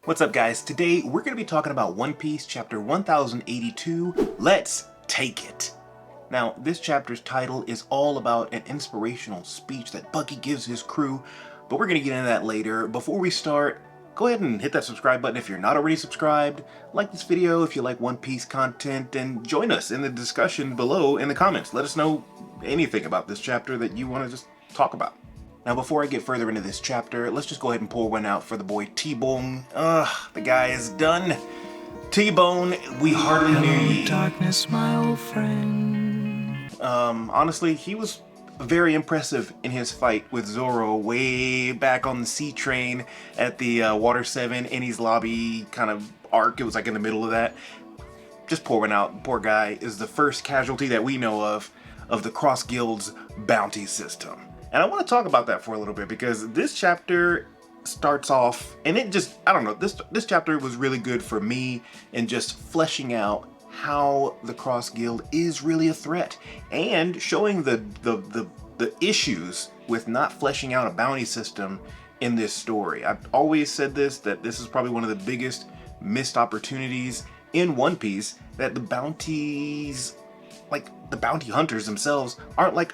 What's up, guys? Today we're going to be talking about One Piece chapter 1082, Let's Take It. Now, this chapter's title is all about an inspirational speech that Buggy gives his crew, but we're going to get into that later. Before we start, go ahead and hit that subscribe button if you're not already subscribed, like this video if you like One Piece content, and join us in the discussion below in the comments. Let us know anything about this chapter that you want to just talk about. Now, before I get further into this chapter, let's just go ahead and pour one out for the boy TBone. The guy is done. TBone, we hardly knew ye. Darkness, my old friend. Honestly, he was very impressive in his fight with Zoro way back on the sea train at the Water 7 Enies Lobby kind of arc. It was like in the middle of that. Just pour one out. Poor guy is the first casualty that we know of the Cross Guild's bounty system. And I want to talk about that for a little bit because this chapter starts off, and it just, I don't know, this chapter was really good for me in just fleshing out how the Cross Guild is really a threat and showing the issues with not fleshing out a bounty system in this story. I've always said this, that this is probably one of the biggest missed opportunities in One Piece, that the bounties, like the bounty hunters themselves, aren't like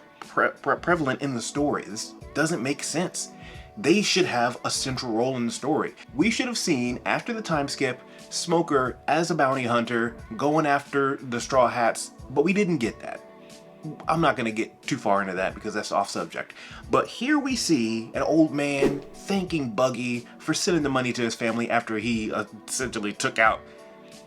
prevalent in the story. This doesn't make sense. They should have a central role in the story. We should have seen, after the time skip, Smoker as a bounty hunter going after the Straw Hats, but we didn't get that. I'm not going to get too far into that because that's off subject. But here we see an old man thanking Buggy for sending the money to his family after he essentially took out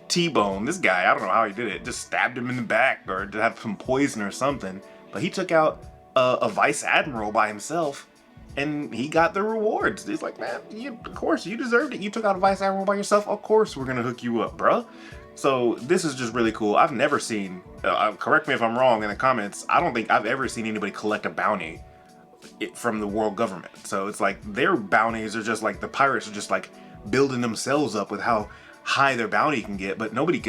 TBone. This guy, I don't know how he did it, just stabbed him in the back or did have some poison or something. But he took out a vice admiral by himself, and he got the rewards. He's like, man, of course, you deserved it. You took out a vice admiral by yourself. Of course, we're going to hook you up, bruh. So this is just really cool. I've never seen, correct me if I'm wrong in the comments, I don't think I've ever seen anybody collect a bounty from the world government. So it's like their bounties are just like, the pirates are just like building themselves up with how high their bounty can get, but nobody's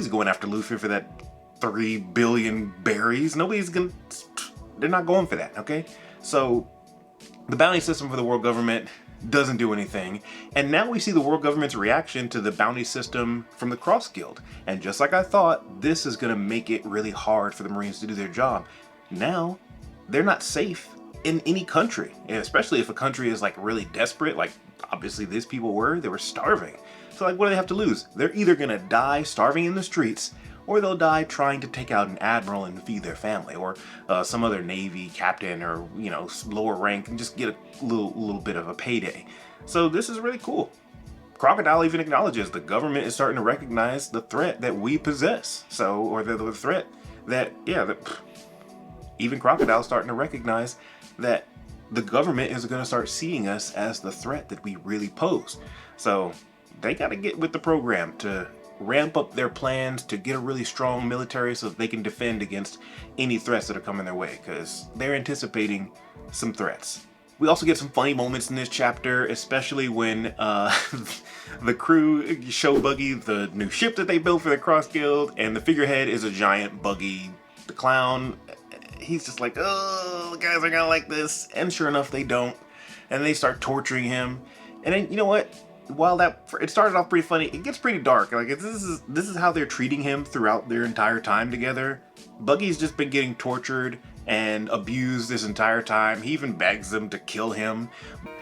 going after Luffy for that 3 billion berries. They're not going for that, okay? So the bounty system for the world government doesn't do anything. And now we see the world government's reaction to the bounty system from the Cross Guild. And just like I thought, this is gonna make it really hard for the Marines to do their job. Now, they're not safe in any country, especially if a country is like really desperate, like obviously these people were. They were starving. So like, what do they have to lose? They're either gonna die starving in the streets, or they'll die trying to take out an admiral and feed their family, or some other Navy captain, or lower rank, and just get a little bit of a payday. So this is really cool. Crocodile even acknowledges the government is starting to recognize the threat that we possess. So, or the threat that, even Crocodile's starting to recognize that the government is going to start seeing us as the threat that we really pose. So they got to get with the program to ramp up their plans to get a really strong military so that they can defend against any threats that are coming their way, because they're anticipating some threats. We also get some funny moments in this chapter, especially when the crew show Buggy the new ship that they built for the Cross Guild, and the figurehead is a giant Buggy the clown. He's just like, oh, the guys are gonna like this, and sure enough, they don't, and they start torturing him. And then, you know what? While it started off pretty funny, it gets pretty dark. Like, this is how they're treating him throughout their entire time together. Buggy's just been getting tortured and abused this entire time. He even begs them to kill him.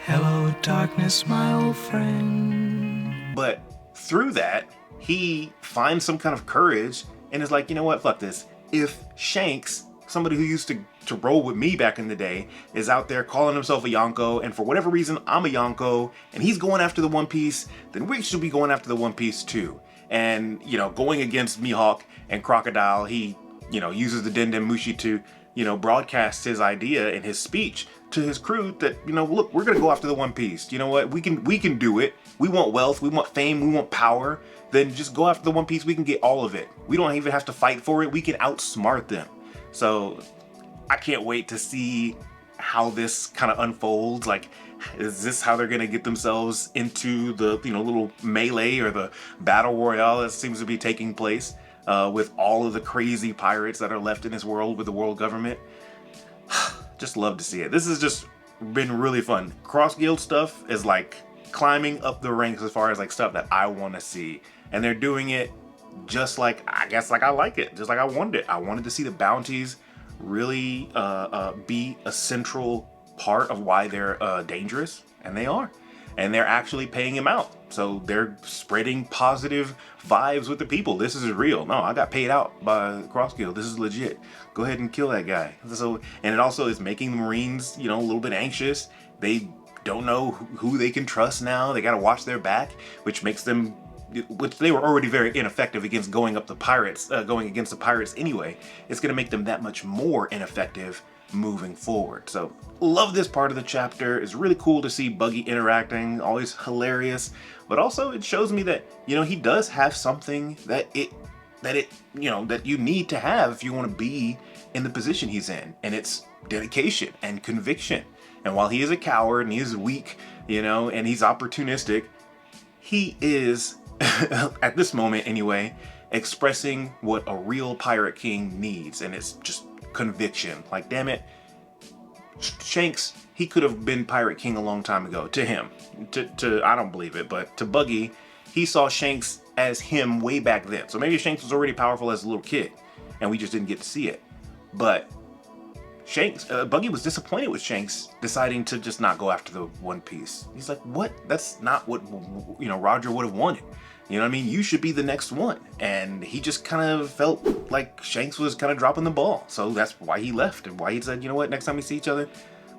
Hello, darkness, my old friend. But through that, he finds some kind of courage and is like, you know what, fuck this. If Shanks, somebody who used to roll with me back in the day, is out there calling himself a Yonko, and for whatever reason I'm a Yonko, and he's going after the One Piece, then we should be going after the One Piece too. And, going against Mihawk and Crocodile, he, uses the Denden Mushi to, broadcast his idea in his speech to his crew that, look, we're gonna go after the One Piece. You know what? We can do it. We want wealth, we want fame, we want power. Then just go after the One Piece, we can get all of it. We don't even have to fight for it, we can outsmart them. So I can't wait to see how this kind of unfolds. Like, is this how they're gonna get themselves into the little melee or the battle royale that seems to be taking place with all of the crazy pirates that are left in this world with the world government? Just love to see it. This has just been really fun. Cross Guild stuff is like climbing up the ranks as far as like stuff that I want to see, and they're doing it just like, I guess, like I like it, just like I wanted it. I wanted to see the bounties really be a central part of why they're dangerous, and they are. And they're actually paying him out. So they're spreading positive vibes with the people. This is real. No, I got paid out by Cross Guild. This is legit. Go ahead and kill that guy. So, and it also is making the Marines, you know, a little bit anxious. They don't know who they can trust now. They got to watch their back, which makes them, which they were already very ineffective against going against the pirates anyway. It's going to make them that much more ineffective moving forward. So love this part of the chapter. It's really cool to see Buggy interacting, always hilarious, but also it shows me that, you know, he does have something that you need to have if you want to be in the position he's in, and it's dedication and conviction. And while he is a coward and he is weak, you know, and he's opportunistic, he is at this moment anyway expressing what a real pirate king needs, and it's just conviction. Like, damn it, Shanks, he could have been pirate king a long time ago. To him, to I don't believe it, but to Buggy, he saw Shanks as him way back then. So maybe Shanks was already powerful as a little kid and we just didn't get to see it. But Shanks, Buggy was disappointed with Shanks deciding to just not go after the One Piece. He's like, what? That's not what, you know, Roger would have wanted. You know what I mean? You should be the next one. And he just kind of felt like Shanks was kind of dropping the ball. So that's why he left, and why he said, you know what, next time we see each other,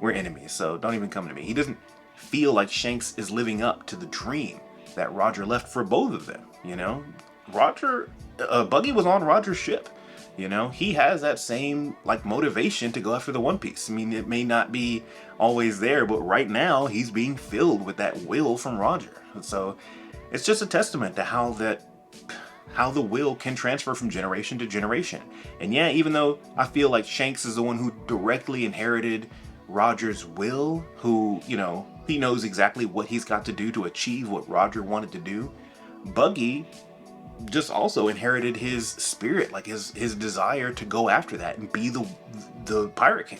we're enemies. So don't even come to me. He doesn't feel like Shanks is living up to the dream that Roger left for both of them. You know, Buggy was on Roger's ship. You know, he has that same like motivation to go after the One Piece. I mean, it may not be always there, but right now he's being filled with that will from Roger. So it's just a testament to how the will can transfer from generation to generation. And yeah, even though I feel like Shanks is the one who directly inherited Roger's will, who, you know, he knows exactly what he's got to do to achieve what Roger wanted to do, Buggy just also inherited his spirit, like his desire to go after that and be the pirate king.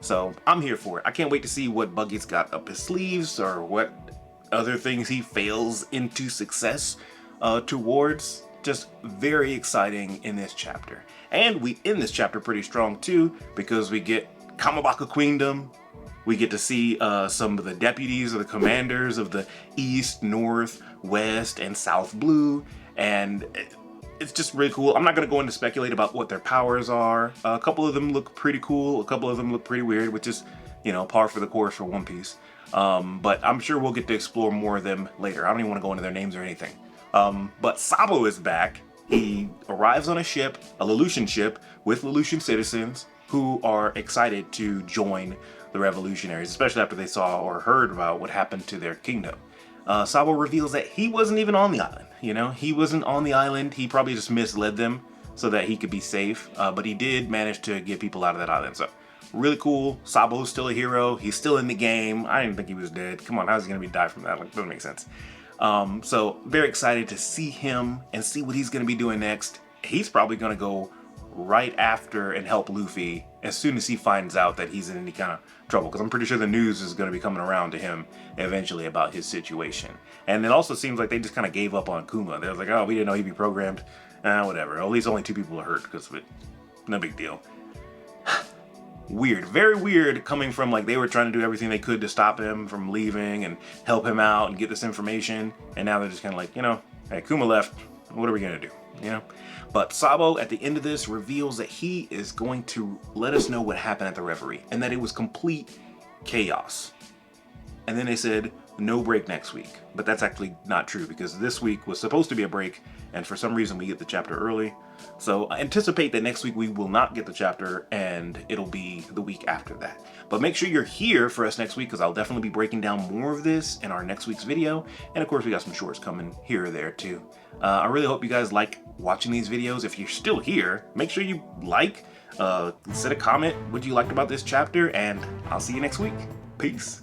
So I'm here for it. I can't wait to see what Buggy's got up his sleeves, or what other things he fails into success towards. Just very exciting in this chapter. And we end this chapter pretty strong too, because we get Kamabaka Kingdom. We get to see some of the deputies or the commanders of the East, North, West, and South Blue. And it's just really cool. I'm not going to go into speculate about what their powers are. A couple of them look pretty cool. A couple of them look pretty weird, which is, you know, par for the course for One Piece. But I'm sure we'll get to explore more of them later. I don't even want to go into their names or anything. But Sabo is back. He arrives on a ship, a Lelouchian ship, with Lelouchian citizens who are excited to join the revolutionaries, especially after they saw or heard about what happened to their kingdom. Sabo reveals that he wasn't even on the island. You know, he wasn't on the island. He probably just misled them so that he could be safe. But he did manage to get people out of that island. So really cool. Sabo's still a hero. He's still in the game. I didn't think he was dead. Come on, how's he gonna die from that? Like, doesn't make sense. So very excited to see him and see what he's gonna be doing next. He's probably gonna go right after and help Luffy as soon as he finds out that he's in any kind of trouble, because I'm pretty sure the news is going to be coming around to him eventually about his situation. And it also seems like they just kind of gave up on Kuma. They was like, oh, we didn't know he'd be programmed. Whatever. At least only 2 people are hurt because of it. No big deal. Weird. Very weird, coming from like they were trying to do everything they could to stop him from leaving and help him out and get this information. And now they're just kind of like, you know, hey, Kuma left. What are we going to do? You know? But Sabo, at the end of this, reveals that he is going to let us know what happened at the reverie, and that it was complete chaos. And then they said, no break next week. But that's actually not true, because this week was supposed to be a break, and for some reason we get the chapter early. So I anticipate that next week we will not get the chapter, and it'll be the week after that. But make sure you're here for us next week, because I'll definitely be breaking down more of this in our next week's video. And of course, we got some shorts coming here or there too. I really hope you guys like watching these videos. If you're still here, make sure you like, set a comment what you liked about this chapter, and I'll see you next week. Peace.